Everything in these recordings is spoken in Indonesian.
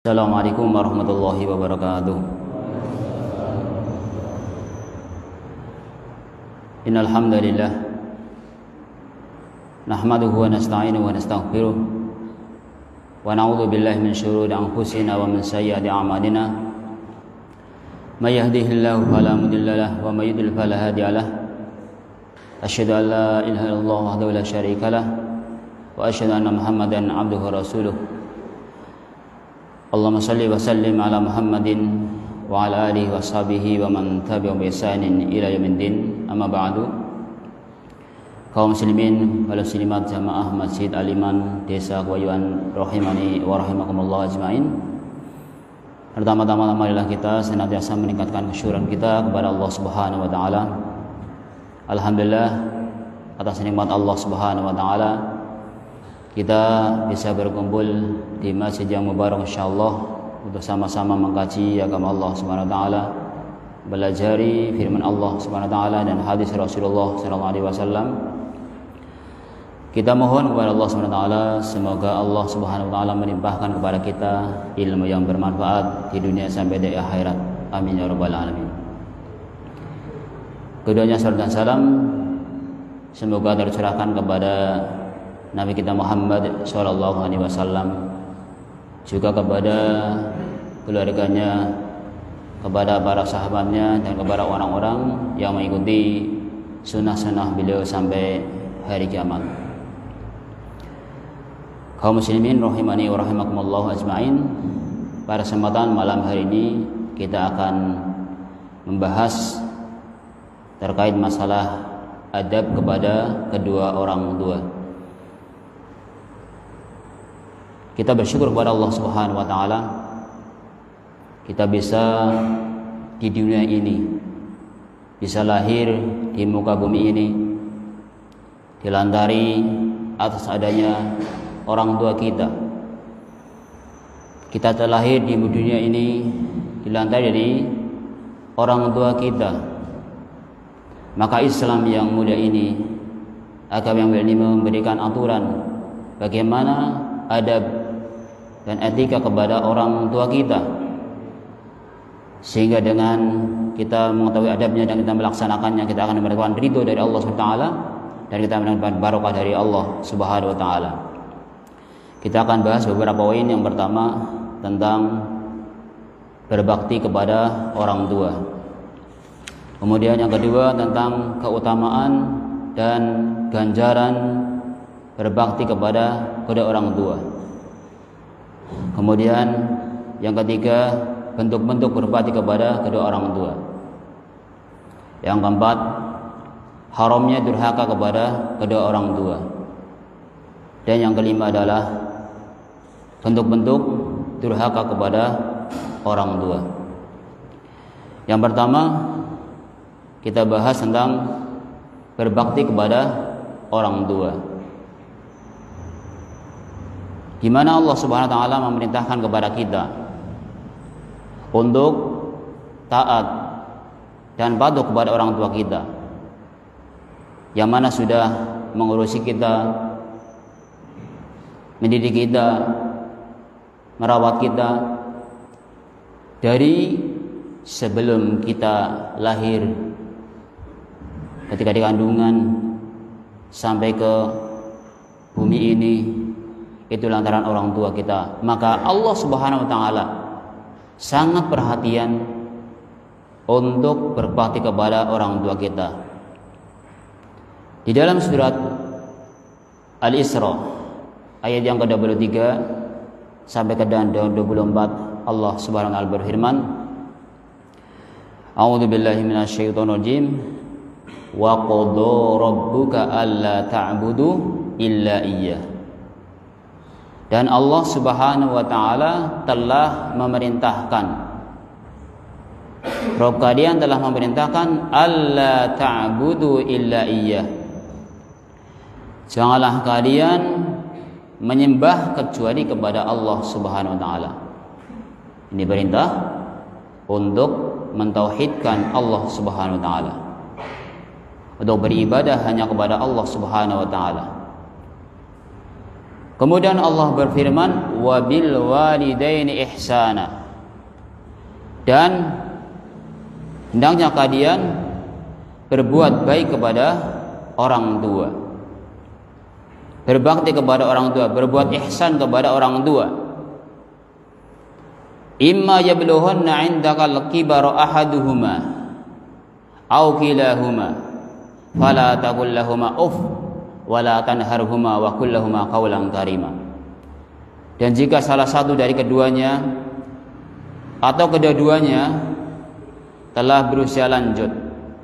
Assalamualaikum warahmatullahi wabarakatuh. Innal hamdalillah nahmaduhu wa nasta'inuhu wa nastaghfiruh wa na'udzu billahi min shururi anfusina wa min sayyiati a'malina. May yahdihillahu fala mudilla lahu wa may yudlil fala hadiya lahu. Asyhadu an la ilaha illallah wahdahu la syarika lahu wa asyhadu anna Muhammadan 'abduhu wa rasuluh. Allahumma salli wa sallim ala Muhammadin wa ala alihi wa sahbihi wa man tabi'ahum bi ihsanin ila yaumiddin. Amma ba'du. Kaum muslimin wal muslimat jamaah Masjid Al-Iman Desa Kewayuan rahimani wa rahimakumullah ajmain. Pertama-tama marilah kita senantiasa meningkatkan kesyukuran kita kepada Allah Subhanahu wa taala. Alhamdulillah atas nikmat Allah Subhanahu wa taala kita bisa berkumpul di masjid yang mubarak insyaallah untuk sama-sama mengkaji agama Allah Subhanahu wa taala, belajari firman Allah Subhanahu wa taala dan hadis Rasulullah sallallahu alaihi wasallam. Kita mohon kepada Allah Subhanahu wa taala semoga Allah Subhanahu wa taala melimpahkan kepada kita ilmu yang bermanfaat di dunia sampai di akhirat. Amin ya rabbal alamin. Keduanya salam dan salam semoga tercurahkan kepada Nabi kita Muhammad sallallahu alaihi wasallam, juga kepada keluarganya, kepada para sahabatnya dan kepada orang-orang yang mengikuti sunnah-sunnah beliau sampai hari kiamat. Kaum muslimin rahimani wa rahimakumullah ajmain. Pada kesempatan malam hari ini kita akan membahas terkait masalah adab kepada kedua orang tua. Kita bersyukur kepada Allah Subhanahu wa taala kita bisa di dunia ini, bisa lahir di muka bumi ini dilantari atas adanya orang tua kita. Kita terlahir di dunia ini dilantari dari orang tua kita. Maka Islam yang mulia ini, agama yang mulia ini memberikan aturan bagaimana adab dan etika kepada orang tua kita, sehingga dengan kita mengetahui adabnya dan kita melaksanakannya, kita akan mendapatkan ridho dari Allah SWT dan kita mendapatkan barokah dari Allah Subhanahu wa taala. Kita akan bahas beberapa poin. Yang pertama tentang berbakti kepada orang tua. Kemudian yang kedua tentang keutamaan dan ganjaran berbakti kepada kedua orang tua. Kemudian yang ketiga, bentuk-bentuk berbakti kepada kedua orang tua. Yang keempat, haramnya durhaka kepada kedua orang tua. Dan yang kelima adalah bentuk-bentuk durhaka kepada orang tua. Yang pertama, kita bahas tentang berbakti kepada orang tua. Di mana Allah Subhanahu wa taala memerintahkan kepada kita untuk taat dan patuh kepada orang tua kita yang mana sudah mengurusi kita, mendidik kita, merawat kita dari sebelum kita lahir, ketika di kandungan sampai ke bumi ini. Itu lantaran orang tua kita. Maka Allah Subhanahu wa taala sangat perhatian untuk berbakti kepada orang tua kita. Di dalam surat Al-Isra ayat yang ke-23 sampai ke 24 Allah Subhanahu wa taala berfirman, A'udzu billahi minasyaitonir rajim. Wa qadha rabbuka alla ta'budu illa iyyah. Dan Allah Subhanahu wa taala telah memerintahkan, Rabb kalian telah memerintahkan alla ta'budu illa iyyah. Janganlah kalian menyembah kecuali kepada Allah Subhanahu wa taala. Ini perintah untuk mentauhidkan Allah Subhanahu wa taala, untuk beribadah hanya kepada Allah Subhanahu wa taala. Kemudian Allah berfirman, wabil walidaini ihsana, dan hendaknya kalian berbuat baik kepada orang tua, berbakti kepada orang tua, berbuat ihsan kepada orang tua. Imma yablughanna 'indakal kibara ahaduhuma aw kilahuma fala taqul lahumā uff wala tanharhuma wa qul lahumā qawlan karima. Dan jika salah satu dari keduanya atau kedua-duanya telah berusia lanjut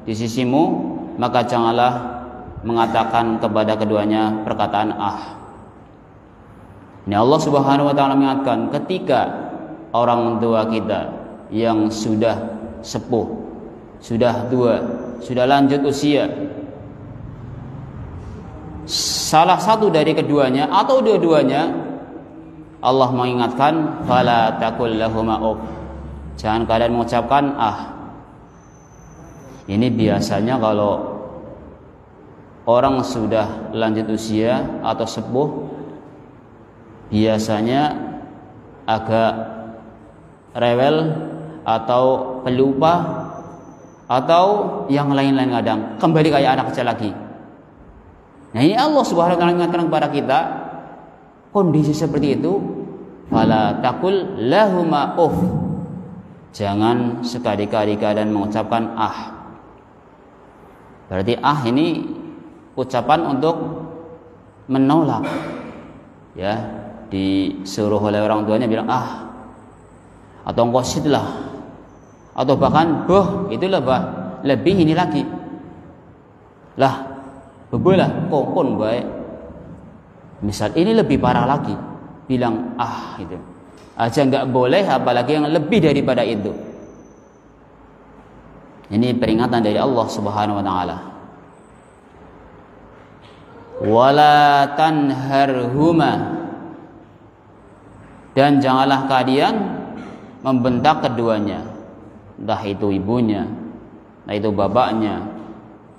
di sisimu, maka janganlah mengatakan kepada keduanya perkataan Ini Allah Subhanahu wa taala mengingatkan, ketika orang tua kita yang sudah sepuh, sudah tua, sudah lanjut usia, salah satu dari keduanya atau dua-duanya, Allah mengingatkan, fala taqul lahumā uff, jangan kalian mengucapkan Ini biasanya kalau orang sudah lanjut usia atau sepuh, biasanya agak rewel atau pelupa atau yang lain-lain, kadang kembali kayak anak kecil lagi. Nah, ini Allah Subhanahu wa taala mengingatkan kepada kita kondisi seperti itu, fala taqul lahumā uff, jangan sekali-kali kalian mengucapkan Berarti ini ucapan untuk menolak, ya, disuruh oleh orang tuanya bilang atau ngosit lah, atau bahkan itulah lebih ini lagi lah, bebelah kongkon baik. Misal ini lebih parah lagi, bilang itu aja nggak boleh, apalagi yang lebih daripada itu. Ini peringatan dari Allah Subhanahu wa taala. Wala tanharhuma, dan janganlah kalian membentak keduanya, entah itu ibunya, entah itu bapaknya.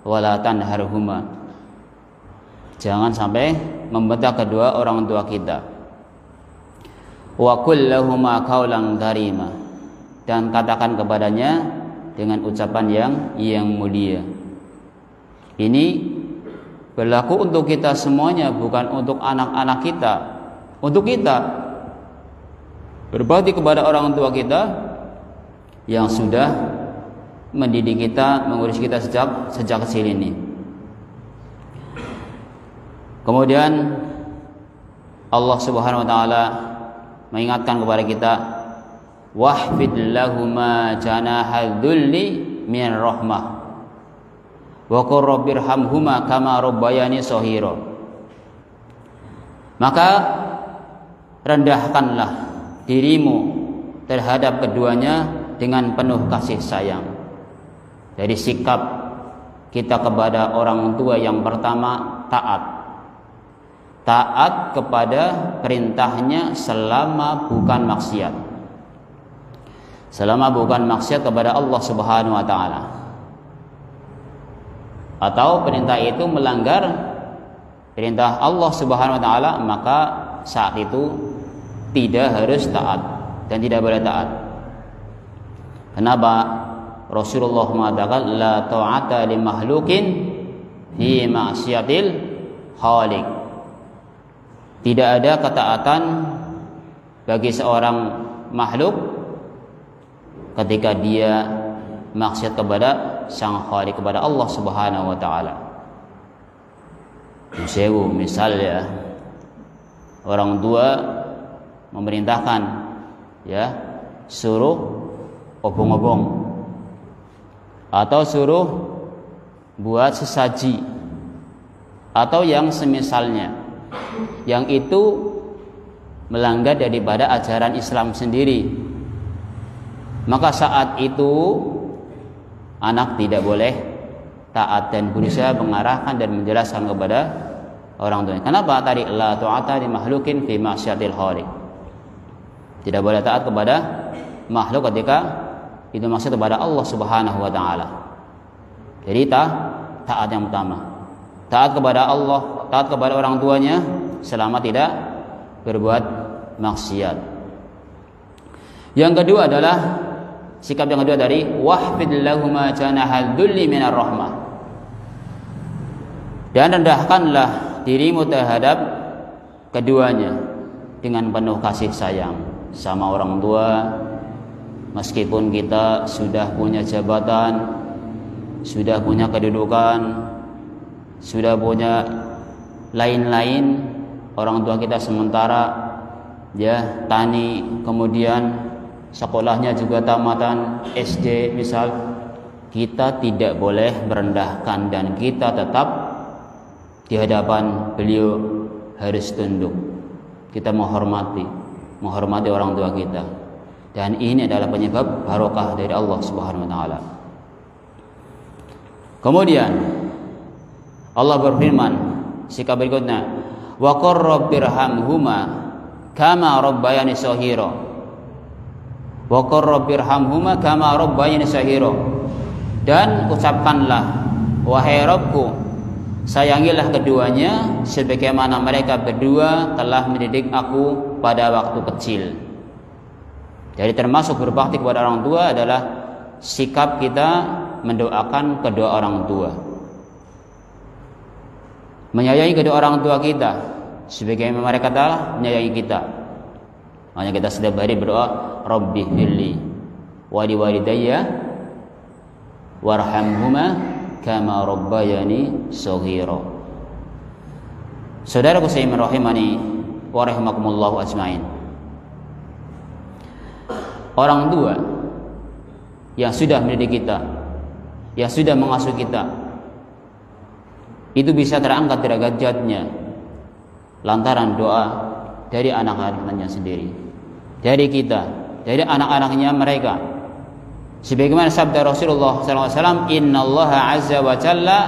Wala tanharhuma, jangan sampai membentak kedua orang tua kita. Wa qul lahumā qawlan karīma, dan katakan kepadanya dengan ucapan yang mulia. Ini berlaku untuk kita semuanya, bukan untuk anak-anak kita. Untuk kita berbakti kepada orang tua kita yang sudah mendidik kita, mengurus kita sejak kecil ini. Kemudian Allah Subhanahu wa taala mengingatkan kepada kita, wahfid lahuma janahal dhulli min rahmah wa qur rabbirhamhuma kama rabbayani shaghira. Maka rendahkanlah dirimu terhadap keduanya dengan penuh kasih sayang. Dari sikap kita kepada orang tua yang pertama, taat kepada perintahnya selama bukan maksiat, kepada Allah Subhanahu wa taala. Atau perintah itu melanggar perintah Allah Subhanahu wa taala, maka saat itu tidak harus taat dan tidak boleh taat. Kenapa? Rasulullah mengatakan, la ta'ata li makhluqin fi ma'siyatil khaliq. Tidak ada ketaatan bagi seorang makhluk ketika dia maksiat kepada sang khaliq, kepada Allah Subhanahu wa taala. Misalnya orang tua memerintahkan, suruh obong-obong atau suruh buat sesaji atau yang semisalnya, yang itu melanggar daripada ajaran Islam sendiri, maka saat itu anak tidak boleh taat dan berusaha mengarahkan dan menjelaskan kepada orang tuanya. Kenapa? Tadi la ta'ata li makhluqin fi ma'syatil khaliq. Tidak boleh taat kepada makhluk ketika itu maksud kepada Allah Subhanahu wa taala. Jadi taat yang pertama, taat kepada Allah, taat kepada orang tuanya selama tidak berbuat maksiat. Yang kedua adalah sikap yang kedua dari wahfid lahuma janahal dzulli minar rahmah. Dan rendahkanlah dirimu terhadap keduanya dengan penuh kasih sayang. Sama orang tua, meskipun kita sudah punya jabatan, sudah punya kedudukan, sudah punya lain-lain, orang tua kita sementara ya tani, kemudian sekolahnya juga tamatan SD misal, kita tidak boleh merendahkan dan kita tetap di hadapan beliau harus tunduk. Kita menghormati orang tua kita. Dan ini adalah penyebab barokah dari Allah Subhanahu wa taala. Kemudian Allah berfirman sikap berikutnya, wa qur rabbirhamhuma kama rabbayani shaghira. Wa qur rabbirhamhuma kama rabbayani shaghira. Dan ucapkanlah, wahai Rabbku, sayangilah keduanya sebagaimana mereka berdua telah mendidik aku pada waktu kecil. Jadi termasuk berbakti kepada orang tua adalah sikap kita mendoakan kedua orang tua, menyayangi kedua orang tua kita sebagaimana mereka telah menyayangi kita. Makanya kita setiap hari berdoa, Rabbi firli wa liwalidayya warhamhuma kama rabbayani shaghira. Saudaraku seiman rahimani wa rahimakumullah ajmain. Orang tua yang sudah mendidik kita, yang sudah mengasuh kita, itu bisa terangkat derajatnya lantaran doa dari anak-anaknya sendiri, dari kita, dari anak-anaknya mereka. Sebagaimana sabda Rasulullah SAW, Inna Allah Azza wa Jalla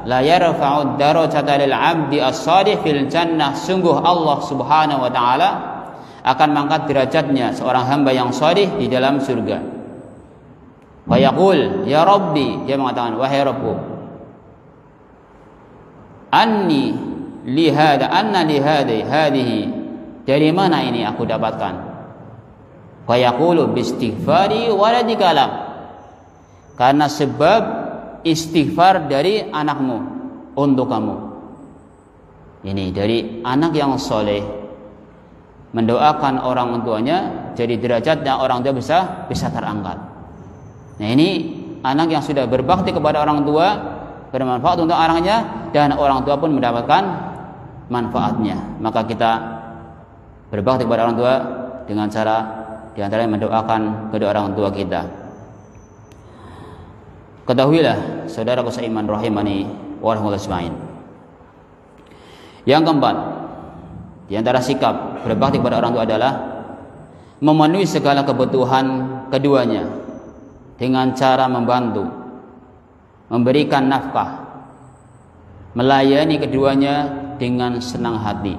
la yarfa'ud darajata lil 'abdi as-salih fil jannah. Sungguh Allah Subhanahu wa taala akan mengangkat derajatnya seorang hamba yang salih di dalam surga. Wa yaqul ya Rabbi, dia mengatakan, wahai Rabbku, anni li hadhihi, dari mana ini aku dapatkan? Wa yaqulu bi istighfari waladikalam, karena sebab istighfar dari anakmu untuk kamu. Ini dari anak yang soleh mendoakan orang tuanya, jadi derajatnya orang tua bisa terangkat. Nah ini anak yang sudah berbakti kepada orang tua, bermanfaat untuk anaknya, dan orang tua pun mendapatkan manfaatnya. Maka kita berbakti kepada orang tua dengan cara diantaranya mendoakan kedua orang tua kita. Ketahuilah saudaraku seiman rahimani wa rahimakumullah. Yang keempat, di antara sikap berbakti kepada orang tua adalah memenuhi segala kebutuhan keduanya dengan cara membantu, memberikan nafkah, melayani keduanya dengan senang hati.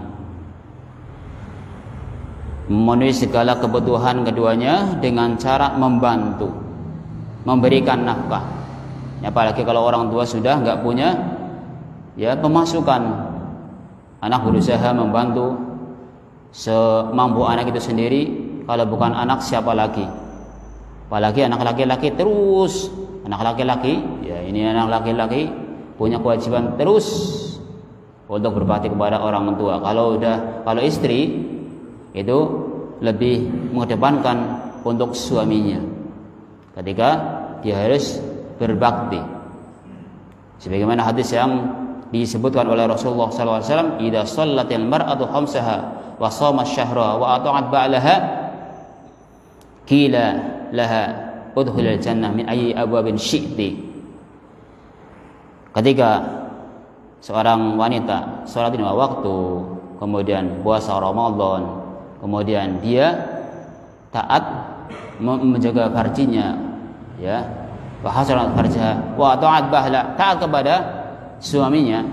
Memenuhi segala kebutuhan keduanya dengan cara membantu, memberikan nafkah. Apalagi kalau orang tua sudah nggak punya ya pemasukan, anak berusaha membantu semampu anak itu sendiri. Kalau bukan anak siapa lagi? Apalagi anak laki-laki terus, anak laki-laki ya ini anak laki-laki punya kewajiban terus untuk berbakti kepada orang tua. Kalau istri itu lebih mengedepankan untuk suaminya ketika dia harus berbakti. Sebagaimana hadis yang disebutkan oleh Rasulullah SAW, idza shallatil mar'atu khamsaha wa shamat syahra wa ata'at ba'laha qila laha udkhulil jannah min ayyi abwabin syi'ti. Ketika seorang wanita salat 5 waktu, kemudian puasa Ramadan, kemudian dia taat menjaga farjinya, ya, wa hasanat farjaha wa ta'at bahla, taat kepada suaminya,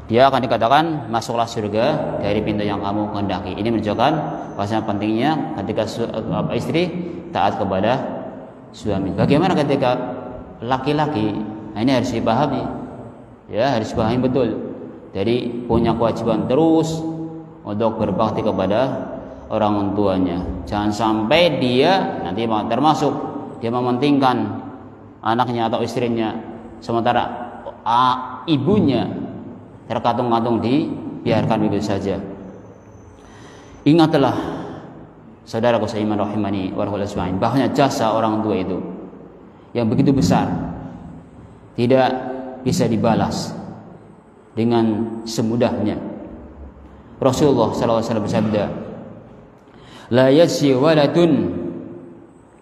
dia akan dikatakan masuklah surga dari pintu yang kamu kehendaki. Ini menunjukkan bahwa pentingnya ketika istri taat kepada suami. Bagaimana ketika laki-laki? Nah, ini harus dipahami, ya, harus dipahami betul. Jadi punya kewajiban terus untuk berbakti kepada orang tuanya. Jangan sampai dia nanti termasuk dia mementingkan anaknya atau istrinya, sementara ibunya terkatung-katung dibiarkan begitu saja. Ingatlah saudaraku seiman rahimani wa rahmatullahi, bahwa jasa orang tua itu yang begitu besar tidak bisa dibalas dengan semudahnya. Rasulullah SAW bersabda, la yajzi waladun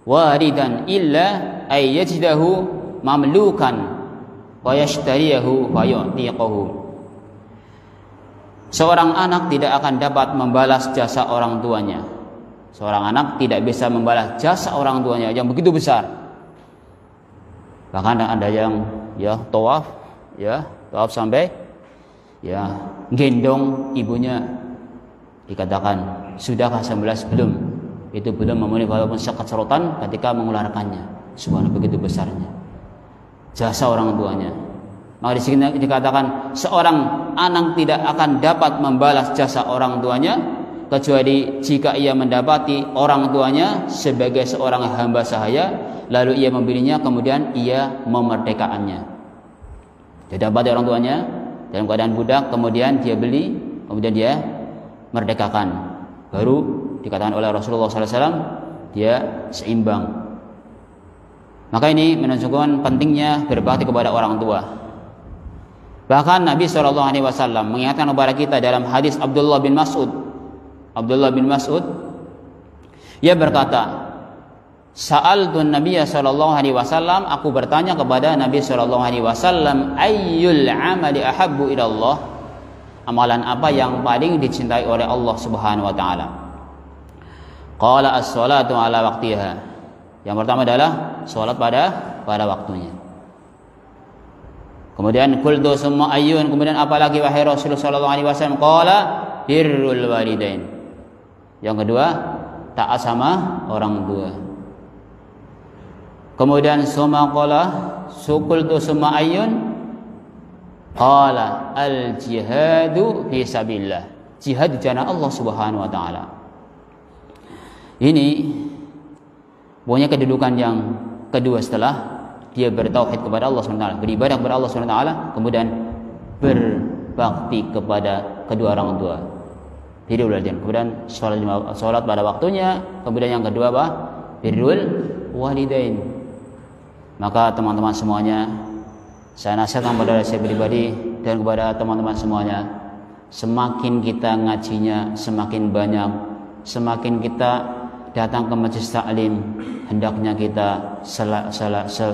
waridan illa ay yajdahu mamlukan wa yashtariyahu wa yu'tiqahu. Seorang anak tidak akan dapat membalas jasa orang tuanya. Seorang anak tidak bisa membalas jasa orang tuanya yang begitu besar. Bahkan ada yang tawaf sampai gendong ibunya, dikatakan sudahkah 19 belum? Itu belum memenuhi walaupun sekecerotan ketika mengeluarkannya. Subhanallah, begitu besarnya jasa orang tuanya. Maka di sini dikatakan seorang anak tidak akan dapat membalas jasa orang tuanya kecuali jika ia mendapati orang tuanya sebagai seorang hamba sahaya, lalu ia membelinya, kemudian ia memerdekakannya. Dia dapat orang tuanya dalam keadaan budak, kemudian dia beli, kemudian dia merdekakan. Baru dikatakan oleh Rasulullah SAW dia seimbang. Maka ini menunjukkan pentingnya berbakti kepada orang tua. Bahkan Nabi SAW mengingatkan kepada kita dalam hadis Abdullah bin Mas'ud. Ia berkata, Sa'altun Nabiya SAW, aku bertanya kepada Nabi SAW, ayyul amali ahabbu ilallah, amalan apa yang paling dicintai oleh Allah Subhanahu wa taala? Qala as-salatu ala waqtiha. Yang pertama adalah salat pada waktunya. Kemudian qultu summa ayyun, kemudian apalagi wahai Rasulullah sallallahu alaihi wasallam? Qala birrul walidain. Yang kedua, taat sama orang tua. Kemudian summa qala suqultu summa ayyun? Qala al jihadu fi sabilillah. Jihad di jalan Allah Subhanahu wa taala. Ini punya kedudukan yang kedua setelah dia bertauhid kepada Allah SWT, beribadah kepada Allah SWT, kemudian berbakti kepada kedua orang tua. Birrul walidain. Kemudian sholat pada waktunya. Kemudian yang kedua apa? Birrul walidain. Maka teman-teman semuanya, saya nasihatkan kepada saya pribadi dan kepada teman-teman semuanya, semakin kita ngajinya semakin banyak, semakin kita datang ke majelis taklim, hendaknya kita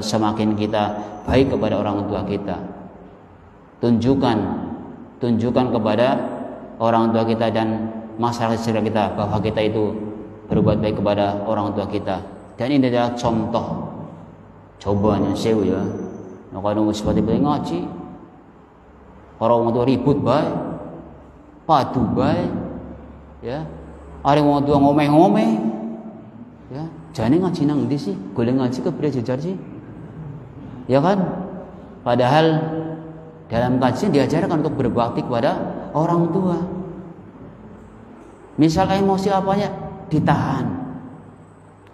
semakin kita baik kepada orang tua kita. Tunjukkan kepada orang tua kita dan masyarakat sekitar kita bahwa kita itu berbuat baik kepada orang tua kita. Dan ini adalah contoh. Cobanya sewu ya. Nah, kalau seperti ngaji, orang tua ribut baik, padu baik, ya. Ada orang tua ngomeh-ngomeh. Ya, jane ngaji nang ndi sih? Golek ngaji ke beliau jejar sih. Ya kan? Padahal dalam kajian diajarkan untuk berbakti kepada orang tua. Misal emosi apanya ditahan.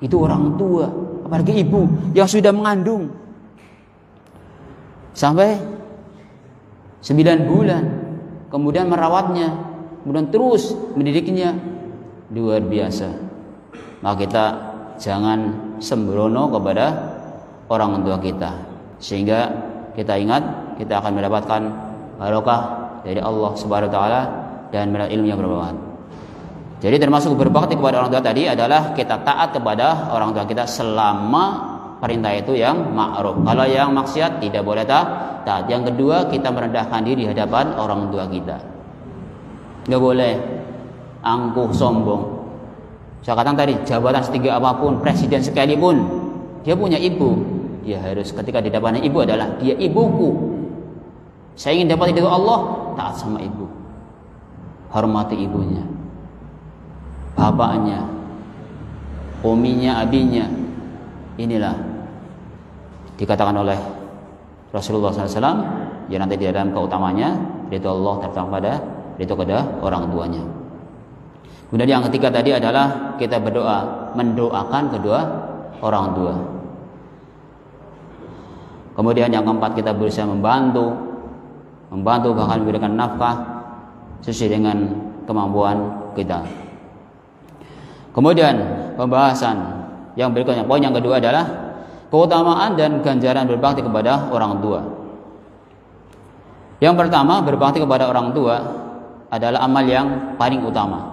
Itu orang tua, apalagi ibu yang sudah mengandung sampai 9 bulan, kemudian merawatnya, kemudian terus mendidiknya, luar biasa. Maka kita jangan sembrono kepada orang tua kita, sehingga kita ingat kita akan mendapatkan barokah dari Allah Subhanahu wa taala dan mendapat ilmu yang bermanfaat. Jadi termasuk berbakti kepada orang tua tadi adalah kita taat kepada orang tua kita selama perintah itu yang ma'ruf. Kalau yang maksiat tidak boleh taat. Yang kedua, kita merendahkan diri di hadapan orang tua kita. Enggak boleh angkuh sombong. Saya katakan tadi, jabatan setinggi apapun, presiden sekalipun, dia punya ibu. Dia harus ketika di depannya ibu adalah dia ibuku. Saya ingin dapat ridho Allah, taat sama ibu. Hormati ibunya, bapaknya, uminya, abinya. Inilah dikatakan oleh Rasulullah SAW, yang nanti di dalam keutamanya ridho Allah terutama pada ridho kepada orang tuanya. Kemudian yang ketiga tadi adalah kita berdoa, mendoakan kedua orang tua. Kemudian yang keempat, kita berusaha membantu bahkan memberikan nafkah sesuai dengan kemampuan kita. Kemudian pembahasan yang berikutnya, poin yang kedua adalah keutamaan dan ganjaran berbakti kepada orang tua. Yang pertama, berbakti kepada orang tua adalah amal yang paling utama.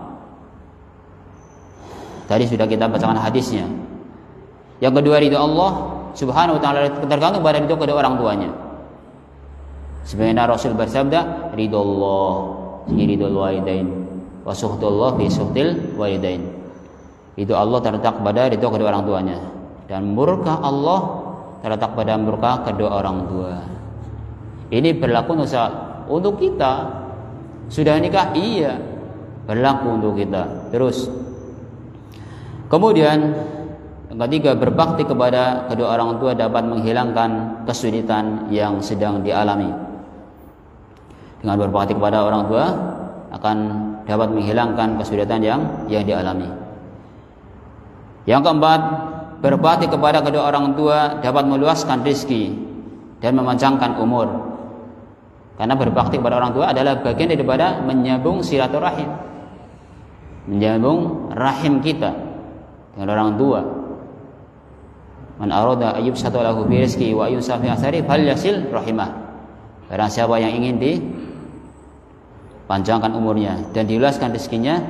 Tadi sudah kita bacakan hadisnya. Yang kedua, ridho Allah Subhanahu wa taala, tergantung pada ridho kedua orang tuanya. Sebenarnya Rasul bersabda, ridho Allah fi ridhol walidain wa suhtullah fi suhtil walidain. Ridho Allah terletak pada ridho kedua orang tuanya, dan murka Allah terletak pada murka kedua orang tua. Ini berlaku untuk kita. Sudah nikah? Iya, berlaku untuk kita. Terus kemudian yang ketiga, berbakti kepada kedua orang tua dapat menghilangkan kesulitan yang sedang dialami. Dengan berbakti kepada orang tua akan dapat menghilangkan kesulitan yang dialami. Yang keempat, berbakti kepada kedua orang tua dapat meluaskan rezeki dan memanjangkan umur. Karena berbakti kepada orang tua adalah bagian daripada menyambung silaturahim, menyambung rahim kita dengan orang tua. Man arada ayyub satalahu bi rizqi wa yusafi asari falyasil rahimah. Barang siapa yang ingin dipanjangkan umurnya dan diluaskan rezekinya,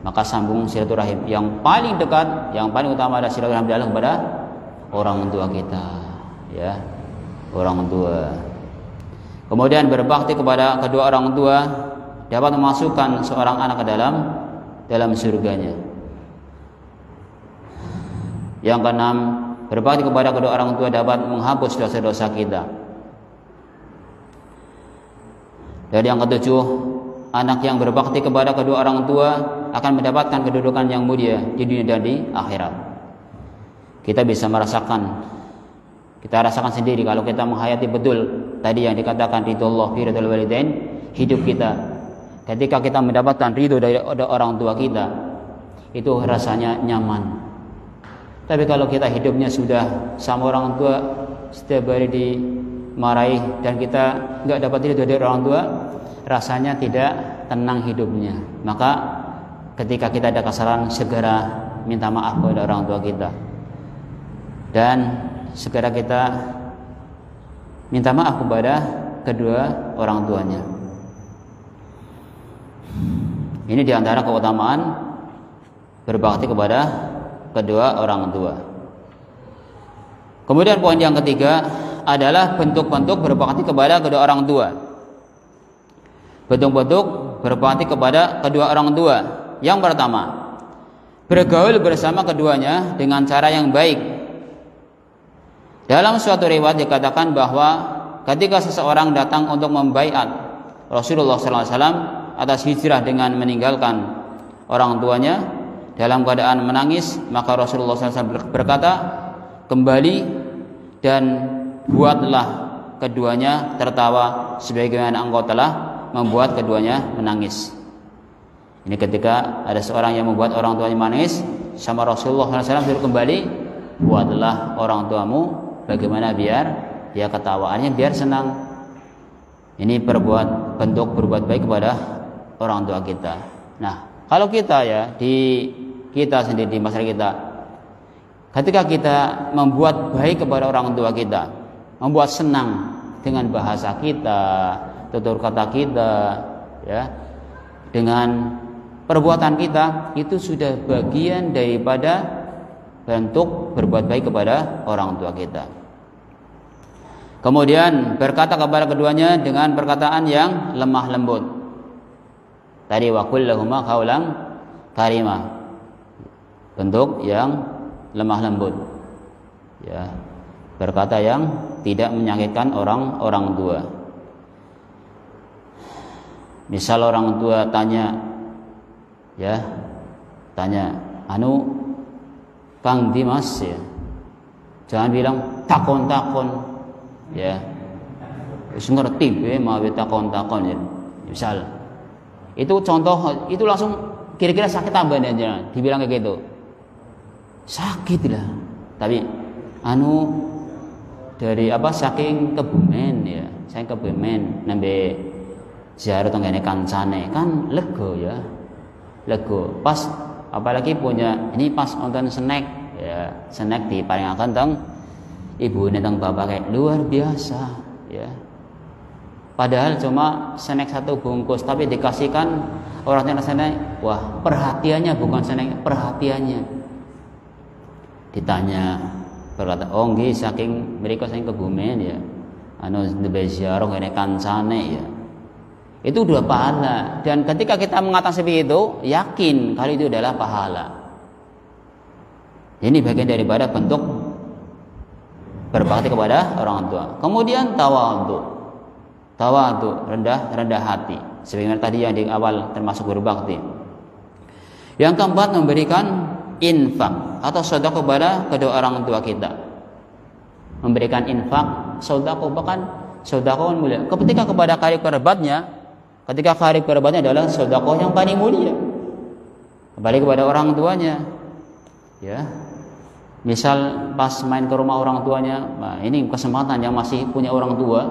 maka sambung silaturahim. Yang paling dekat, yang paling utama adalah silaturahim adalah kepada orang tua kita, ya, orang tua. Kemudian berbakti kepada kedua orang tua dapat memasukkan seorang anak ke dalam surganya. Yang keenam, berbakti kepada kedua orang tua dapat menghapus dosa-dosa kita. Dan yang ketujuh, anak yang berbakti kepada kedua orang tua akan mendapatkan kedudukan yang mulia di dunia dan di akhirat. Kita bisa kita rasakan sendiri kalau kita menghayati betul tadi yang dikatakan ridho fi ridhol walidain, hidup kita ketika kita mendapatkan ridho dari orang tua kita, itu rasanya nyaman. Tapi kalau kita hidupnya sudah sama orang tua, setiap hari dimarahi dan kita nggak dapat ridho dari orang tua, rasanya tidak tenang hidupnya. Maka ketika kita ada kesalahan, segera minta maaf kepada orang tua kita, dan segera kita minta maaf kepada kedua orang tuanya. Ini diantara keutamaan berbakti kepada kedua orang tua. Kemudian poin yang ketiga adalah bentuk-bentuk berbakti kepada kedua orang tua. Bentuk-bentuk berbakti kepada kedua orang tua. Yang pertama, bergaul bersama keduanya dengan cara yang baik. Dalam suatu riwayat dikatakan bahwa ketika seseorang datang untuk membaiat Rasulullah SAW atas hijrah dengan meninggalkan orang tuanya dalam keadaan menangis, maka Rasulullah SAW berkata, kembali dan buatlah keduanya tertawa sebagaimana engkau telah membuat keduanya menangis. Ini ketika ada seorang yang membuat orang tuanya menangis, sama Rasulullah SAW suruh kembali, buatlah orang tuamu bagaimana biar dia ketawaannya biar senang. Ini bentuk berbuat baik kepada orang tua kita. Nah, kalau kita kita sendiri di masyarakat kita, ketika kita membuat baik kepada orang tua kita, membuat senang dengan bahasa kita, tutur kata kita, ya, dengan perbuatan kita, itu sudah bagian daripada bentuk berbuat baik kepada orang tua kita. Kemudian berkata kepada keduanya dengan perkataan yang lemah lembut. Tadi wa qul lahuma qaulan karima. Bentuk yang lemah lembut. Ya. Berkata yang tidak menyakitkan orang tua. Misal orang tua tanya, Kang Dimas, ya. Jangan bilang takon, ya. Wis ngerti be mawe takon ya. Misal. Itu contoh, itu langsung kira-kira sakit tambah nih jangan dibilang kayak gitu. Sakit lah. Tapi dari saking Kebumen ya. Saya Kebumen nembe ziarah tenggane kancane kan lego ya. Lego. Pas apalagi punya ini pas nonton snack ya, snack diparingaken teng ibune teng bapak kayak luar biasa ya. Padahal cuma snack 1 bungkus tapi dikasihkan orangnya rasanya wah perhatiannya bukan snack, perhatiannya. Ditanya berkata oh nggih saking mriko saking Kebumen ya. Nembe ziarah ngene kancane ya. Itu udah pahala dan ketika kita mengatakan seperti itu yakin kalau itu adalah pahala. Ini bagian daripada bentuk berbakti kepada orang tua. Kemudian tawadhu, rendah hati. Sebagaimana tadi yang di awal termasuk berbakti. Yang keempat memberikan infak atau sedekah kepada kedua orang tua kita. Memberikan infak, sedekah bahkan sedekah mulia. Ketika kepada karib kerabatnya. Ketika karib kerabatnya adalah sedekah yang paling mulia. Kembali kepada orang tuanya. Ya. Misal pas main ke rumah orang tuanya, nah ini kesempatan yang masih punya orang tua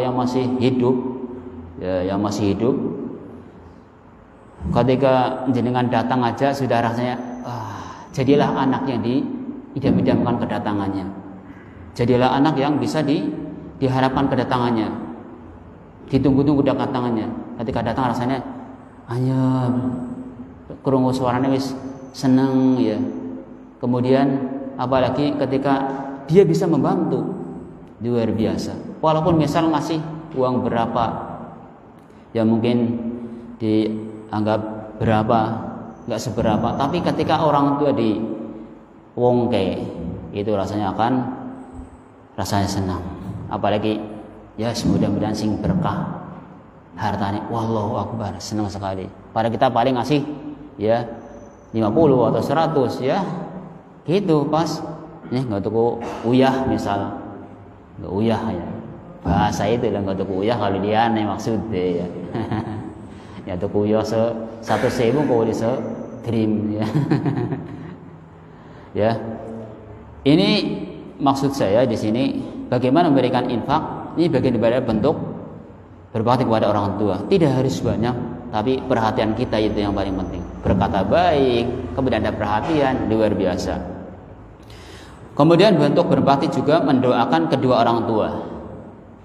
yang masih hidup. Ya, yang masih hidup. Ketika jenengan datang aja sudah rasanya jadilah anak yang diidam-idamkan kedatangannya. Jadilah anak yang bisa diharapkan kedatangannya. Ditunggu-tunggu kedatangannya. Ketika datang rasanya hanya krungu suaranya wis seneng ya. Kemudian apalagi ketika dia bisa membantu luar biasa. Walaupun misal ngasih uang berapa ya mungkin dianggap berapa nggak seberapa, tapi ketika orang tua di wongke itu rasanya senang. Apalagi ya mudah-mudahan sing berkah hartanya, wallahu akbar, senang sekali. Pada kita paling ngasih ya 50 atau 100 ya gitu pas nggak tuku uyah misal nggak uyah ya bahasa itu lah nggak tuku uyah kalau dia nih maksudnya ya ya tuku uyah 1.000 kau di dream ya ya ini maksud saya di sini bagaimana memberikan infak. Ini bagian daripada bentuk berbakti kepada orang tua. Tidak harus banyak, tapi perhatian kita itu yang paling penting. Berkata baik, kemudian ada perhatian, luar biasa. Kemudian bentuk berbakti juga mendoakan kedua orang tua.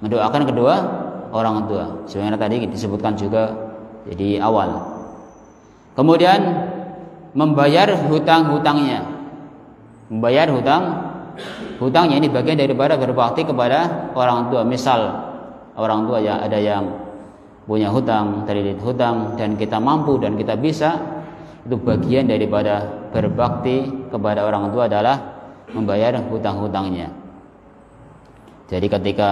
Mendoakan kedua orang tua. Sebenarnya tadi disebutkan juga di awal. Kemudian membayar hutang-hutangnya. Membayar hutangnya ini bagian daripada berbakti kepada orang tua. Misal orang tua ya ada yang punya hutang, terlilit hutang dan kita mampu dan kita bisa, itu bagian daripada berbakti kepada orang tua adalah membayar hutang-hutangnya. Jadi ketika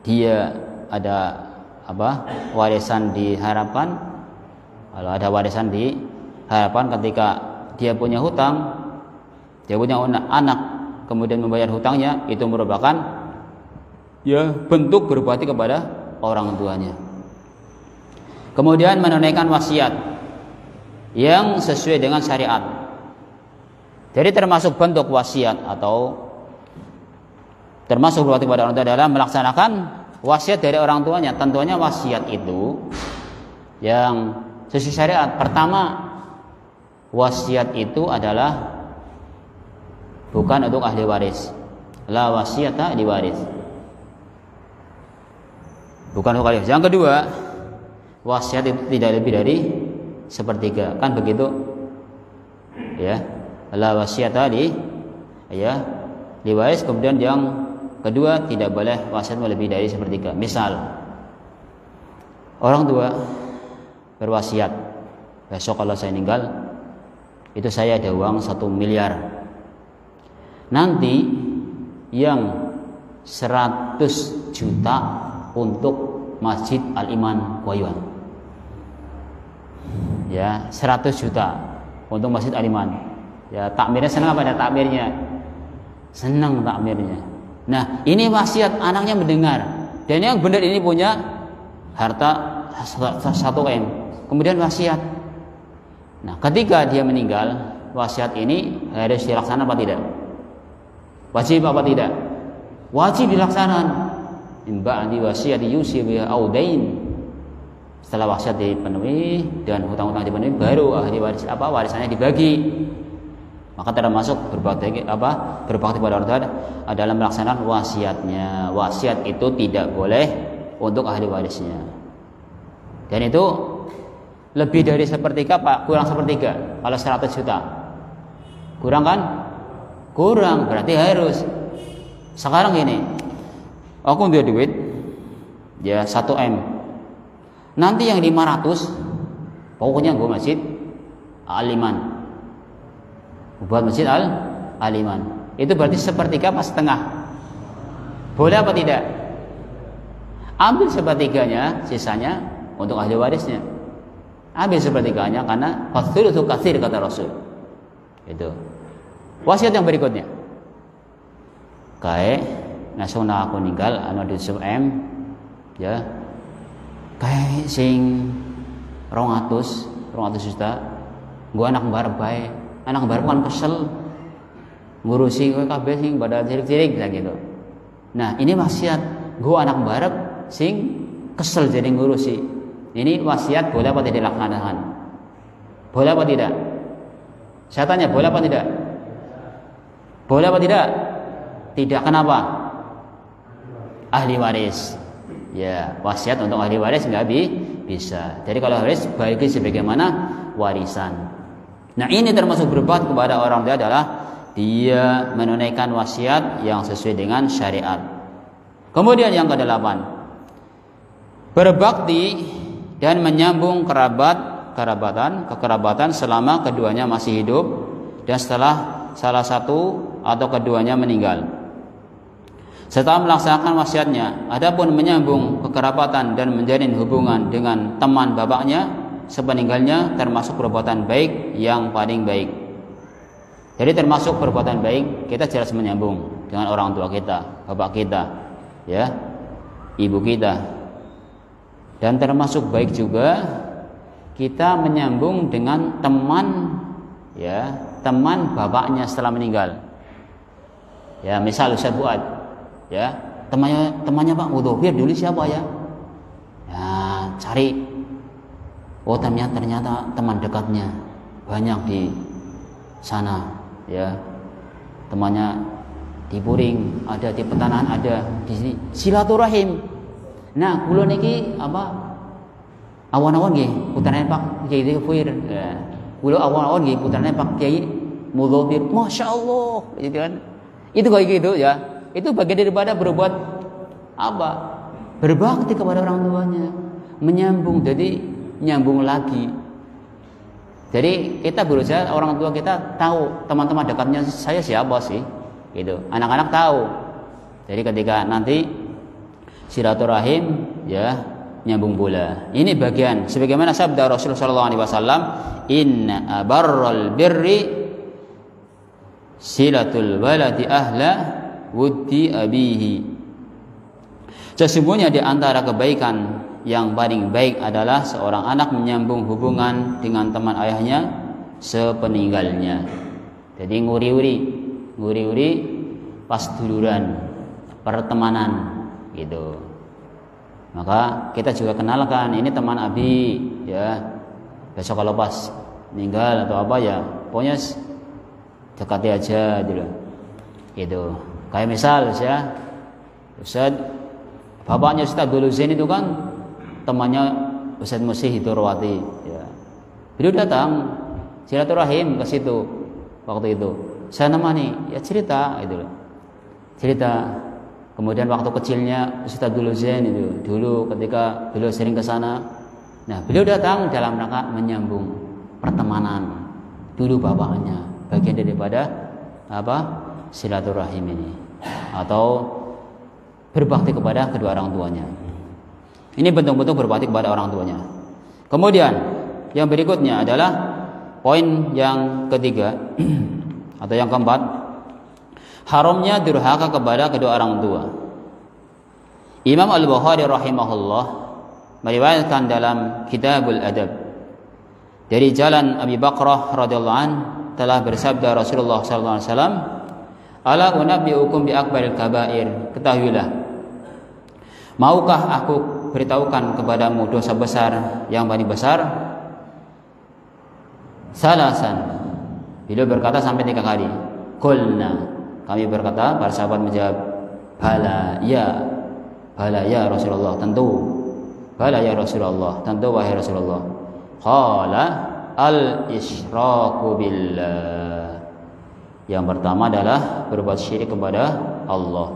dia ada warisan diharapkan, kalau ada warisan diharapkan ketika dia punya hutang, dia punya anak kemudian membayar hutangnya, itu merupakan ya bentuk berbakti kepada orang tuanya. Kemudian menunaikan wasiat yang sesuai dengan syariat. Jadi termasuk bentuk wasiat atau termasuk berbakti kepada orang tua adalah melaksanakan wasiat dari orang tuanya. Tentunya wasiat itu yang sesuai syariat. Pertama, wasiat itu adalah bukan untuk ahli waris. La wasiyata li waris. Bukan untuk ahli waris. Yang kedua, wasiat itu tidak lebih dari sepertiga. Kan begitu? Ya. La wasiyata li waris. Kemudian yang kedua, tidak boleh wasiat lebih dari sepertiga. Misal orang tua berwasiat, besok kalau saya meninggal itu saya ada uang 1 miliar. Nanti yang 100 juta untuk Masjid Al-Iman Kuayuan. Ya, 100 juta untuk Masjid Al-Iman. Ya, takmirnya senang apa ada takmirnya? Senang takmirnya. Nah, ini wasiat, anaknya mendengar. Dan yang benar ini punya harta 1 M. Kemudian wasiat. Nah, ketika dia meninggal, wasiat ini harus dilaksanakan apa tidak? Wajib apa tidak? Wajib dilaksanakan. Ba'di wasiat yusi biha audain. Setelah wasiat dipenuhi dan hutang-hutang dipenuhi, baru ahli waris warisannya dibagi. Maka termasuk berbakti pada orang tua adalah melaksanakan wasiatnya. Wasiat itu tidak boleh untuk ahli warisnya. Dan itu lebih dari sepertiga, Pak, kurang sepertiga. Kalau 100 juta kurang kan? Kurang, berarti harus. Sekarang gini, aku punya duit ya 1M. Nanti yang 500 pokoknya gue masjid Al-Iman, buat masjid Al-Iman. Itu berarti sepertiga pas setengah. Boleh apa tidak? Ambil sepertiganya, sisanya untuk ahli warisnya. Ambil sepertiganya, karena fathulutsu katsir kata Rasul. Itu. Wasiat yang berikutnya. Kae nasona aku ninggal anu di M ya. Kae sing 200 juta. Gua anak mbarep bae. Anak mbarep kan kesel ngurusi kowe kabeh sing pada cirik-cirik gitu. Nah, ini wasiat. Gua anak mbarep sing kesel jadi ngurusi. Ini wasiat boleh apa tidak dilaksanakan? Boleh apa tidak? Saya tanya, boleh apa tidak? Boleh apa tidak? Tidak, kenapa? Ahli waris. Ya, wasiat untuk ahli waris nggak bisa. Jadi kalau waris bagi sebagaimana warisan. Nah, ini termasuk berbakti kepada orang tua adalah dia menunaikan wasiat yang sesuai dengan syariat. Kemudian yang ke-8, berbakti dan menyambung kekerabatan selama keduanya masih hidup dan setelah salah satu atau keduanya meninggal. Setelah melaksanakan wasiatnya, adapun menyambung kekerabatan dan menjalin hubungan dengan teman bapaknya sepeninggalnya termasuk perbuatan baik yang paling baik. Jadi termasuk perbuatan baik kita jelas menyambung dengan orang tua kita, bapak kita, ya, ibu kita. Dan termasuk baik juga kita menyambung dengan teman, ya, teman bapaknya setelah meninggal. Ya, misal Ustaz Fuad, ya, temannya Pak Mudhofir dulu siapa ya? Ya, cari. Oh, ternyata teman dekatnya banyak di sana, ya. Temannya di Puring, ada di Petanahan, ada di sini. Silaturahim. Nah, kula niki awan-awan nggih putrane Pak Kiai Mudhofir. Ya. Kula awan-awan nggih putrane Pak Kiai Mudhofir. Masyaallah, gitu kan. Itu kayak gitu ya. Itu bagian daripada berbuat apa? Berbakti kepada orang tuanya, menyambung, jadi nyambung lagi. Jadi kita berusaha orang tua kita tahu teman-teman dekatnya saya siapa sih, gitu. Anak-anak tahu. Jadi ketika nanti silaturahim, ya, nyambung bola. Ini bagian sebagaimana sabda Rasulullah SAW, inna abarral birri silatul waladi ahla wuddi abihi. Sesungguhnya di antara kebaikan yang paling baik adalah seorang anak menyambung hubungan dengan teman ayahnya sepeninggalnya. Jadi nguri-uri pas duluran, pertemanan gitu. Maka kita juga kenalkan, ini teman Abi, ya. Besok kalau pas meninggal atau apa ya, pokoknya dekati aja gitu. Kayak misal ya, Ustaz, bapaknya Ustaz Abdul Zain itu kan temannya Ustaz Musih Hidurwati, ya. Beliau datang silaturahim ke situ waktu itu. Saya nemani, ya cerita gitu loh. Cerita. Kemudian waktu kecilnya Ustaz Abdul Zain itu dulu ketika beliau sering ke sana. Nah, beliau datang dalam rangka menyambung pertemanan dulu bapaknya, bagian daripada apa? Silaturahim ini, atau berbakti kepada kedua orang tuanya. Ini bentuk-bentuk berbakti kepada orang tuanya. Kemudian yang berikutnya adalah poin yang ketiga atau yang keempat, haramnya durhaka kepada kedua orang tua. Imam Al-Bukhari rahimahullah meriwayatkan dalam Kitabul Adab dari jalan Abi Bakrah radhiyallahu an telah bersabda Rasulullah sallallahu alaihi wasallam, "Ala unabbiukum bi akbaril kabair." Ketahuilah, maukah aku beritahukan kepadamu dosa besar yang paling besar? Salasan. Beliau berkata sampai 3 kali. Qulna. Kami berkata, para sahabat menjawab, "Bala ya Rasulullah, tentu." "Bala ya Rasulullah, tentu wahai Rasulullah." Qala al-isyraku billah. Yang pertama adalah berbuat syirik kepada Allah.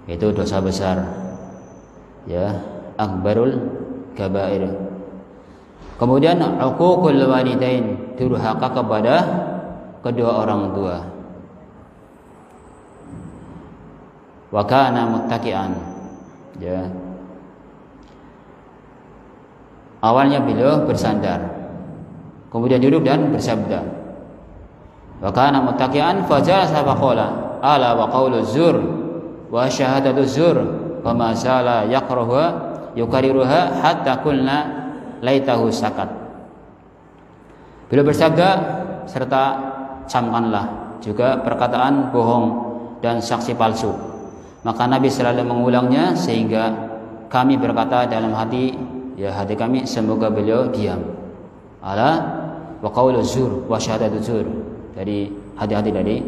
Itu dosa besar. Ya, akbarul kabair. Kemudian uququl walidain, durhaka kepada kedua orang tua. Wa kana muttaqian. Ya. Awalnya beliau bersandar, kemudian duduk dan bersabda. Wa kana muttaqian fajalasa faqala ala wa qawlu zur wa syahadatu zur wa ma sala yaqraha yukariruha hatta qulna laitahu sakat. Beliau bersabda serta camkanlah juga perkataan bohong dan saksi palsu. Maka Nabi selalu mengulangnya sehingga kami berkata dalam hati, ya hati kami, semoga beliau diam. Ala wa qaulu zur wa syahadatu zur. Dari hati-hati dari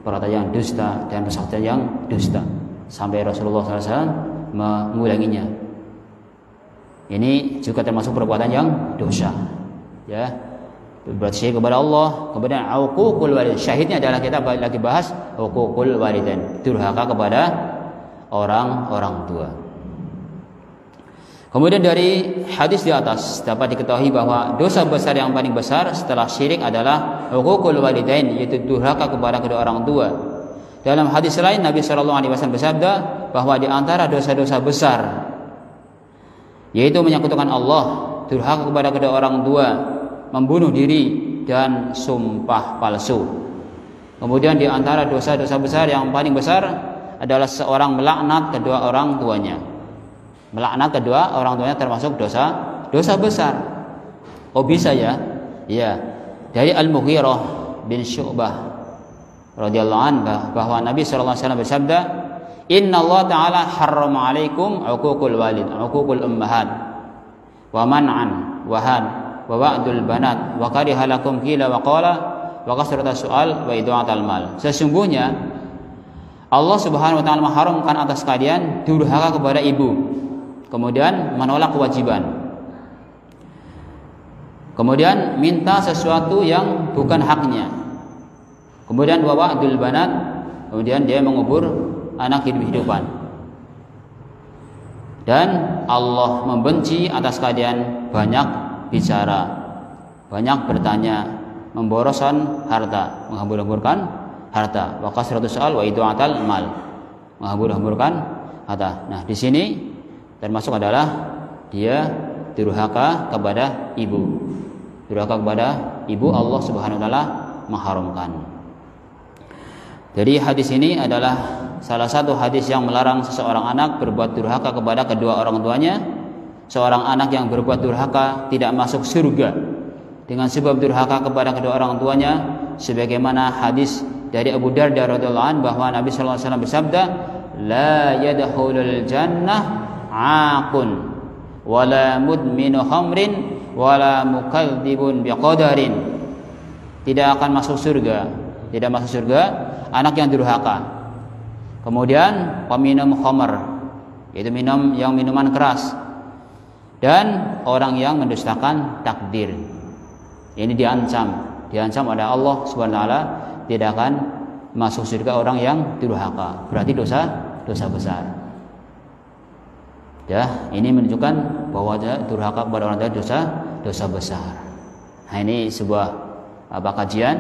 perkataan yang dusta dan persaksian yang dusta. Sampai Rasulullah SAW mengulanginya. Ini juga termasuk perbuatan yang dosa. Ya, berarti kepada Allah. Kemudian uququl walidain. Syahidnya adalah kita lagi bahas uququl walidain, durhaka kepada orang tua. Kemudian dari hadis di atas dapat diketahui bahwa dosa besar yang paling besar setelah syirik adalah uququl walidain, yaitu durhaka kepada kedua orang tua. Dalam hadis lain Nabi SAW bersabda bahwa di antara dosa-dosa besar yaitu menyekutukan Allah, durhaka kepada kedua orang tua, membunuh diri, dan sumpah palsu. Kemudian di antara dosa-dosa besar yang paling besar adalah seorang melaknat kedua orang tuanya. Melaknat kedua orang tuanya termasuk dosa besar. Oh bisa ya? Ya. Dari Al-Mughirah bin Syu'bah radhiyallahu anhu bahwa Nabi sallallahu alaihi wasallam bersabda, "Inna Allah Ta'ala harrama 'alaikum 'uququl walid, 'uququl ummahat, wa man'an wa had, wa wa'dul banat, wa kariha lakum qila wa qala, wa kasratus su'al wa ida'atul mal." Sesungguhnya Allah Subhanahu wa taala mengharamkan atas kalian durhaka kepada ibu, kemudian menolak kewajiban, kemudian minta sesuatu yang bukan haknya, kemudian wa wa'dul banat, kemudian dia mengubur anak hidup-hidupan. Dan Allah membenci atas kalian banyak bicara, banyak bertanya, memboroskan harta, menghambur-hamburkan harta, wa kasratus su'al wa ida'atul mal, menghambur-hamburkan harta. Nah, di sini termasuk adalah dia durhaka kepada ibu. Durhaka kepada ibu Allah Subhanahu wa taala mengharamkan. Jadi hadis ini adalah salah satu hadis yang melarang seseorang anak berbuat durhaka kepada kedua orang tuanya. Seorang anak yang berbuat durhaka tidak masuk surga dengan sebab durhaka kepada kedua orang tuanya, sebagaimana hadis dari Abu Darda radhiyallahu anhu bahwa Nabi sallallahu alaihi wasallam bersabda, "La yadkhulul jannah 'aqun wala mudminu khamrin wala mukadzibun biqadarin." Tidak akan masuk surga, tidak masuk surga anak yang durhaka, kemudian peminum khamr, yaitu minuman keras, dan orang yang mendustakan takdir. Ini diancam oleh Allah Subhanahu wa taala, tidak akan masuk surga orang yang durhaka. Berarti dosa besar. Ya, ini menunjukkan bahwa durhaka kepada orang tua dosa besar. Nah, ini sebuah kajian.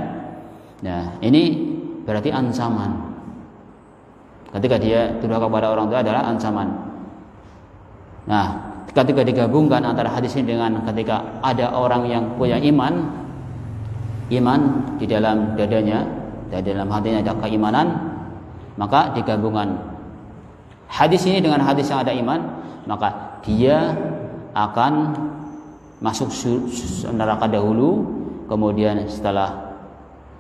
Nah, ini berarti ancaman. Ketika dia durhaka kepada orang tua adalah ancaman. Nah, ketika digabungkan antara hadis ini dengan ketika ada orang yang punya iman di dalam dadanya, dan dalam hatinya ada keimanan, maka digabungkan hadis ini dengan hadis yang ada iman, maka dia akan masuk neraka dahulu, kemudian setelah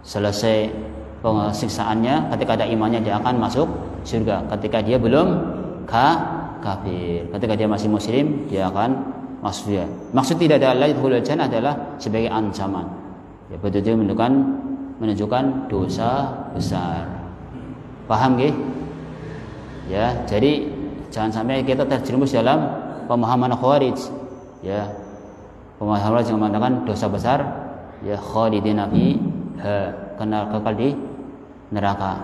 selesai siksaannya, ketika ada imannya dia akan masuk surga. Ketika dia belum kafir, ketika dia masih muslim, dia akan masuk surga. Maksud tidak ada laidhul jannah adalah sebagai ancaman. Ya, betul-betul menunjukkan dosa besar. Paham nggih? Ya, jadi jangan sampai kita terjerumus dalam pemahaman Khawarij. Ya, pemahaman Khawarij yang mengatakan dosa besar, ya khalidina fiha, kekal di neraka.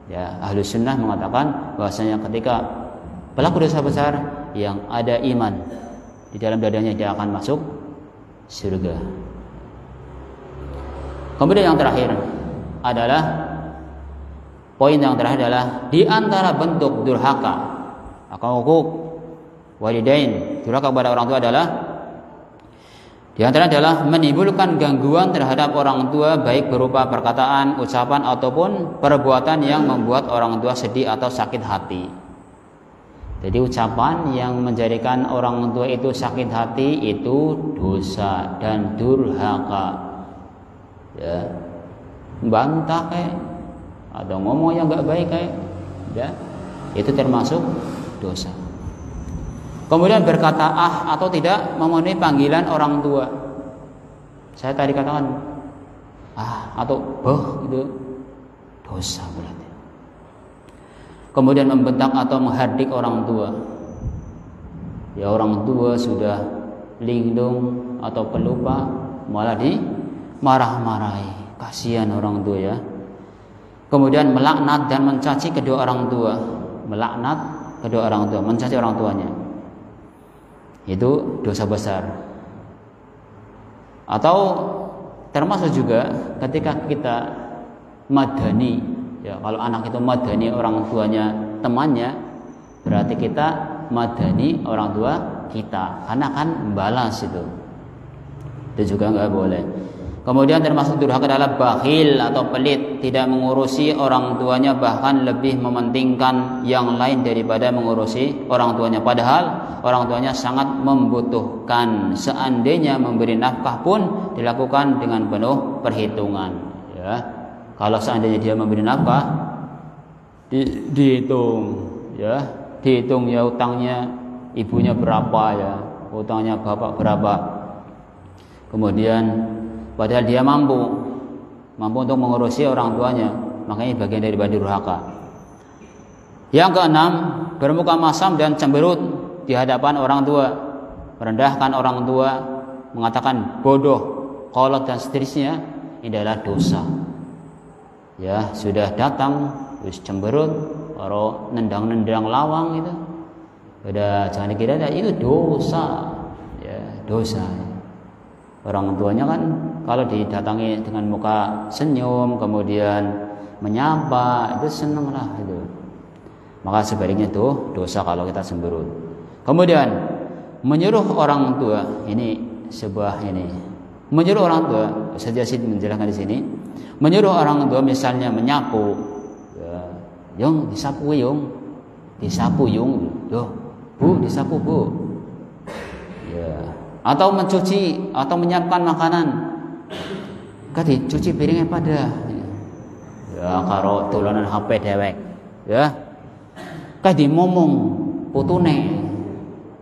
Ya, Ahlus Sunnah mengatakan bahwasanya ketika pelaku dosa besar yang ada iman di dalam dadanya, dia akan masuk surga. Kemudian yang terakhir adalah poin yang terakhir adalah di antara bentuk durhaka, hukuk walidain, durhaka kepada orang tua adalah di antara adalah menimbulkan gangguan terhadap orang tua, baik berupa perkataan, ucapan ataupun perbuatan yang membuat orang tua sedih atau sakit hati. Jadi ucapan yang menjadikan orang tua itu sakit hati itu dosa dan durhaka. Ya, bantah kayak atau ngomong yang nggak baik kayak, ya, itu termasuk dosa. Kemudian berkata atau tidak memenuhi panggilan orang tua. Saya tadi katakan atau itu dosa berarti. Kemudian membentak atau menghardik orang tua. Ya, orang tua sudah linglung atau pelupa malah dimarah-marahi. Kasihan orang tua ya. Kemudian melaknat dan mencaci kedua orang tua. Melaknat kedua orang tua, mencaci orang tuanya. Itu dosa besar. Atau termasuk juga ketika kita madani, ya, kalau anak itu madani orang tuanya temannya, berarti kita madani orang tua kita, karena kan membalas itu juga nggak boleh. Kemudian termasuk durhaka adalah bakhil atau pelit, tidak mengurusi orang tuanya, bahkan lebih mementingkan yang lain daripada mengurusi orang tuanya, padahal orang tuanya sangat membutuhkan. Seandainya memberi nafkah pun dilakukan dengan penuh perhitungan. Ya, kalau seandainya dia memberi nafkah, dihitung, ya, dihitung ya utangnya ibunya berapa, ya, utangnya bapak berapa. Kemudian padahal dia mampu untuk mengurusi orang tuanya, makanya bagian dari durhaka. Yang keenam, bermuka masam dan cemberut di hadapan orang tua, merendahkan orang tua, mengatakan bodoh, kolot dan seterusnya, ini adalah dosa. Ya, sudah datang terus cemberut, atau nendang-nendang lawang itu, udah jangan dikira itu dosa, ya, dosa. Orang tuanya kan kalau didatangi dengan muka senyum, kemudian menyapa, itu senang lah itu. Maka sebaliknya itu dosa kalau kita cemberut. Kemudian menyuruh orang tua, ini menyuruh orang tua, Ustaz Yazid menjelaskan di sini, menyuruh orang tua misalnya menyapu, ya, yung disapu yung, bu disapu bu, ya. Atau mencuci atau menyiapkan makanan, kadi cuci piringnya pada, ya, karo dolanan HP dewek, ya, kadi ngomong putune,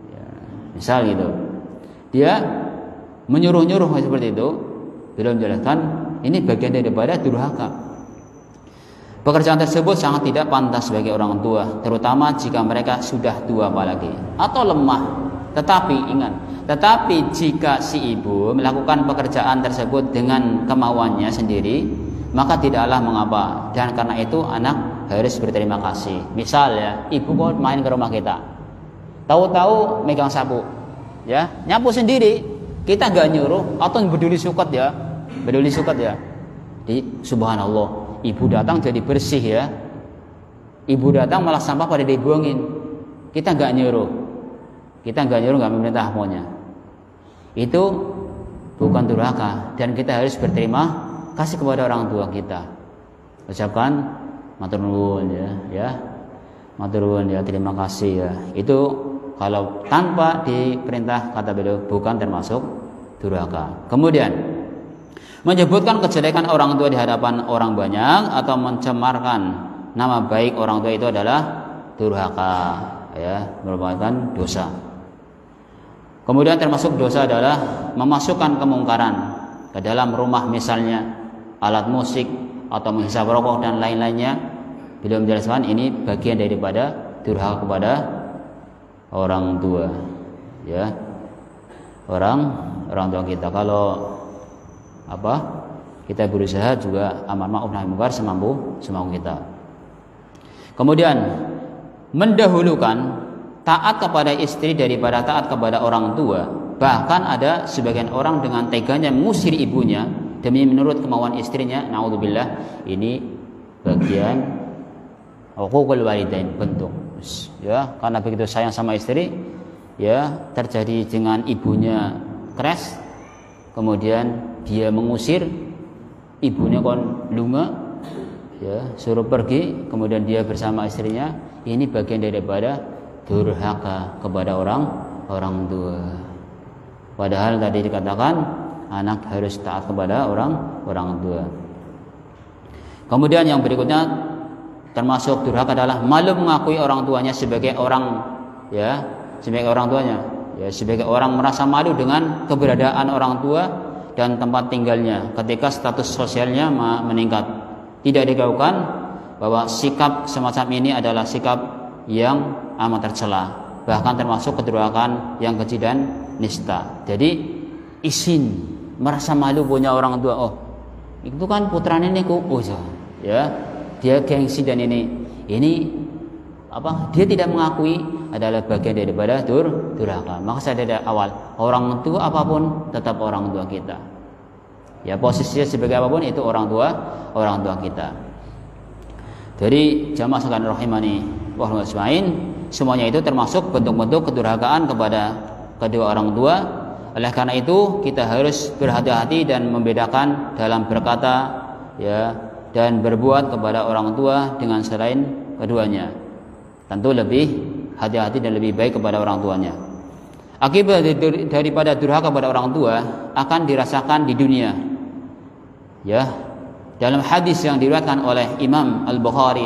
ya, misal gitu. Dia menyuruh-nyuruh seperti itu, belum menjelaskan, ini bagian daripada durhaka. Pekerjaan tersebut sangat tidak pantas bagi orang tua, terutama jika mereka sudah tua apalagi atau lemah. Tetapi jika si ibu melakukan pekerjaan tersebut dengan kemauannya sendiri, maka tidaklah mengapa, dan karena itu anak harus berterima kasih. Misal ya, ibu kok main ke rumah kita, tahu-tahu megang sapu, ya, nyapu sendiri, kita nggak nyuruh atau peduli sukat ya. Di subhanallah, ibu datang jadi bersih ya. Ibu datang malah sampah pada dibuangin. Kita nggak nyuruh, nggak memerintah maunya. Itu bukan durhaka, dan kita harus berterima kasih kepada orang tua kita. Ucapkan matur nuwun ya, matur nuwun ya, terima kasih ya. Itu kalau tanpa diperintah, kata beliau, bukan termasuk durhaka. Kemudian menyebutkan kejelekan orang tua di hadapan orang banyak atau mencemarkan nama baik orang tua itu adalah durhaka, ya, merupakan dosa. Kemudian termasuk dosa adalah memasukkan kemungkaran ke dalam rumah, misalnya alat musik atau menghisap rokok dan lain-lainnya. Beliau menjelaskan ini bagian daripada durhaka kepada orang tua, ya, orang tua kita. Kalau kita berusaha juga amar ma'ruf nahi munkar semampu kita. Kemudian mendahulukan taat kepada istri daripada taat kepada orang tua. Bahkan ada sebagian orang dengan teganya mengusir ibunya demi menurut kemauan istrinya. Naudzubillah, ini bagian uququl walidain, bentuk, ya, karena begitu sayang sama istri, ya, terjadi dengan ibunya crash, kemudian dia mengusir ibunya kon lunga, ya, suruh pergi, kemudian dia bersama istrinya. Ini bagian daripada durhaka kepada orang tua. Padahal tadi dikatakan anak harus taat kepada orang tua. Kemudian yang berikutnya termasuk durhaka adalah malu mengakui orang tuanya sebagai orang, ya, sebagai orang tuanya, ya, sebagai orang merasa malu dengan keberadaan orang tua dan tempat tinggalnya ketika status sosialnya meningkat. Tidak diragukan bahwa sikap semacam ini adalah sikap yang amat tercela, bahkan termasuk kedurhakaan yang keji dan nista. Jadi isin merasa malu punya orang tua, oh itu kan putranya niku, oh ya, dia gengsi dan ini dia tidak mengakui adalah bagian daripada durhaka. Maka saya dari awal, orang tua apapun tetap orang tua kita, ya, posisinya sebagai apapun itu orang tua kita. Jadi jamaah sekalian rahimani wa rahmatullahi, semuanya itu termasuk bentuk-bentuk kedurhakaan kepada kedua orang tua. Oleh karena itu kita harus berhati-hati dan membedakan dalam berkata, ya, dan berbuat kepada orang tua dengan selain keduanya. Tentu lebih hati-hati dan lebih baik kepada orang tuanya. Akibat daripada durhaka kepada orang tua akan dirasakan di dunia, ya. Dalam hadis yang diriwayatkan oleh Imam Al-Bukhari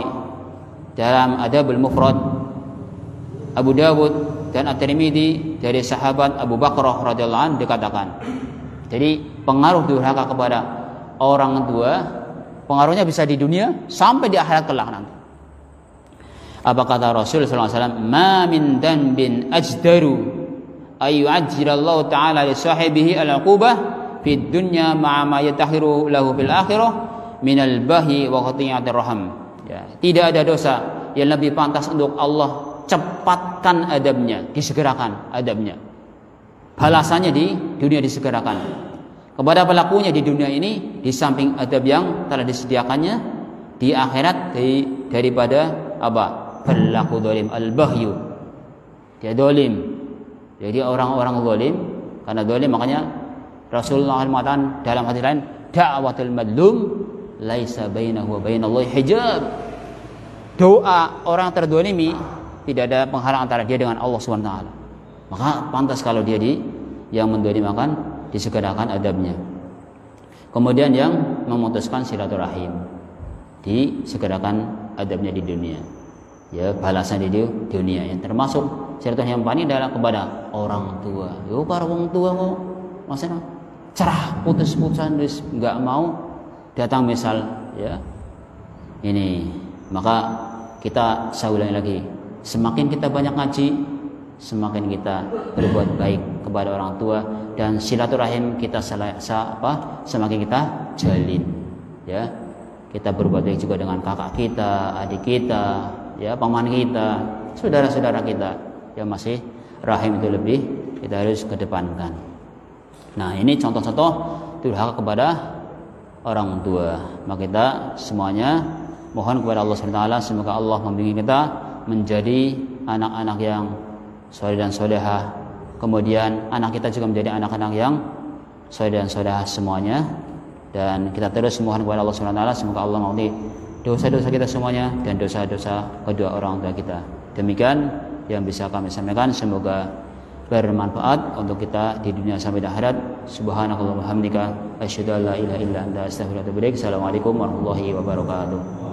dalam Adabul Mufrad, Abu Dawud dan At-Tirmidzi dari sahabat Abu Bakrah radhiyallahu anhu dikatakan, jadi pengaruh durhaka kepada orang tua, pengaruhnya bisa di dunia sampai di akhirat kelak nanti. Apa kata Rasul sallallahu alaihi wasallam? Ma min dhanbin ajdaru ay yu'ajjilallahu ta'ala li sahibihi al-'uqubah fid dunya ma'a ma yatahiru lahu fil akhirah minal bahi wa qati'atir raham. Ya, tidak ada dosa yang lebih pantas untuk Allah cepatkan adabnya, disegerakan adabnya. Balasannya di dunia disegerakan kepada pelakunya di dunia ini, di samping adab yang telah disediakannya di akhirat daripada pelaku zalim, al-bahyu, dia zalim. Jadi orang-orang zalim, karena zalim makanya Rasulullah mengatakan dalam hadis lain, da'watul madlum laisa bainahu wa bainallahi hijab. Doa orang terzalimi tidak ada penghalang antara dia dengan Allah Subhanahu wa taala. Maka pantas kalau dia yang menzalimakan disegerakan adabnya. Kemudian yang memutuskan silaturahim disegerakan adabnya di dunia. Ya, balasan di dunia yang termasuk silaturahim yang paling adalah kepada orang tua. Yo para orang tua kok maksudnya cerah putus-putusan enggak mau datang misal, ya. Ini maka kita saya ulangi lagi, semakin kita banyak ngaji, semakin kita berbuat baik kepada orang tua dan silaturahim kita semakin kita jalin, ya. Kita berbuat baik juga dengan kakak kita, adik kita, ya, paman kita, saudara-saudara kita yang masih rahim itu lebih kita harus kedepankan. Nah, ini contoh-contoh durhaka kepada orang tua. Maka kita semuanya mohon kepada Allah SWT, semoga Allah membimbing kita menjadi anak-anak yang soleh dan solehah. Kemudian anak kita juga menjadi anak-anak yang soleh dan solehah semuanya. Dan kita terus mohon kepada Allah SWT, semoga Allah mengampuni dosa-dosa kita semuanya dan dosa-dosa kedua orang tua kita. Demikian yang bisa kami sampaikan. Semoga bermanfaat untuk kita di dunia sampai di akhirat. Subhanakallahumma hamdika asyhadu an la ilaha illa anta astaghfiruka wa atubu ilaik. Assalamualaikum warahmatullahi wabarakatuh.